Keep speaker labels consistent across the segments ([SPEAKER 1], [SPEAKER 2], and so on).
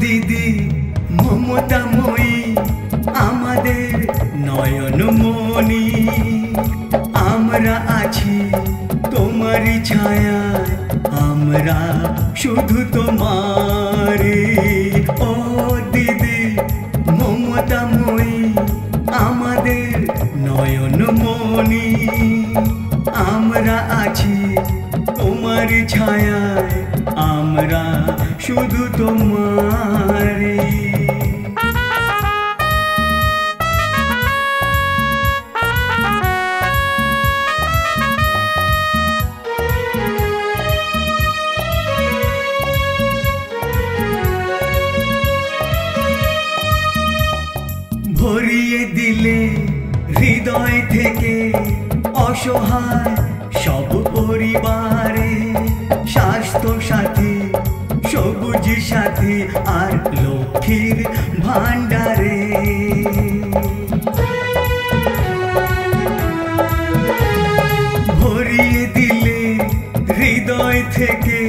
[SPEAKER 1] দিদি মমতাময়ী আমাদের নয়নমণি, আমরা আছি তোমারই ছায়ায়, আমরা শুধু তোমারে। ও দিদি মমতাময়ী আমাদের নয়নমণি, আমরা আছি তোমারই ছায়ায়, আমরা শুধু তোমারে। ভরিয়ে দিলে হৃদয় থেকে অসহায় সব পরিবারে, স্বাস্থ্য সাথী, সবুজ সাথী আর লক্ষ্মীর ভান্ডারে। ভরিয়ে দিলে হৃদয় থেকে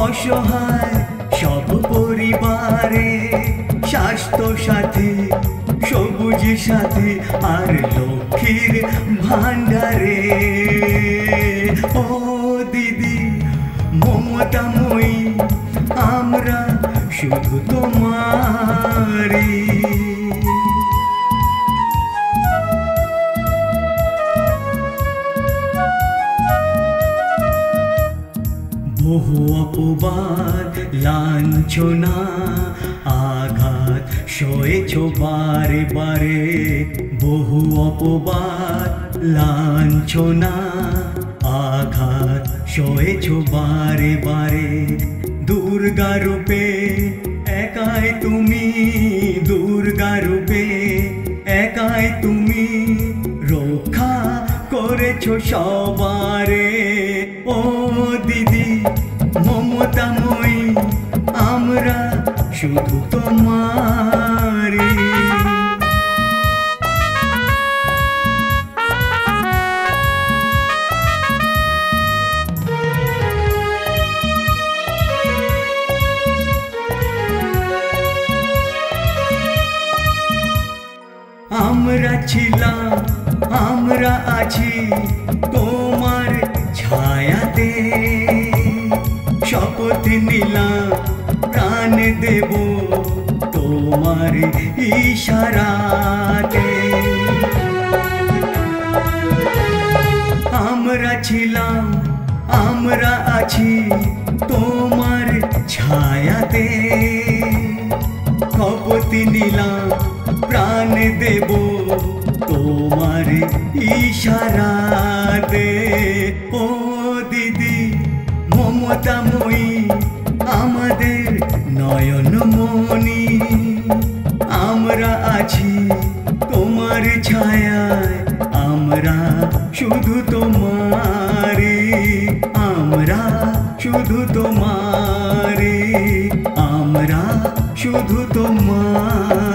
[SPEAKER 1] অসহায় সব পরিবারে, স্বাস্থ্য সাথী, সবুজ সাথী আর লক্ষ্মীর ভান্ডারে। ও দিদি মমতাময়ী আমরা শুধু তোমারি। বহু অপবাদ লাঞ্ছনা আঘাত সয়েছ বারে বারে, বহু অপবাদ লাঞ্ছনা আঘাত সয়েছ বারে বারে। দুর্গা রূপে একাই তুমি, দুর্গা রূপে একাই তুমি রক্ষা করেছ সবারে। ও দিদি মমতাময়ী আমরা শুধু তোমারি। আমরা ছিলাম, আমরা আছি তোমার ছায়াতে, শপথ নিলাম প্রাণ দেব তোমার ইশারাতে। আমরা ছিলাম, আমরা আছি তোমার ছায়াতে, শপথ নিলাম প্রাণ দেব তোমার ইশারাতে। ও দিদি মমতাময়ী আমাদের নয়নমণি, আমরা আছি তোমার ছায়ায়, আমরা শুধু তোমারে, আমরা শুধু তোমারে, আমরা শুধু তোমার।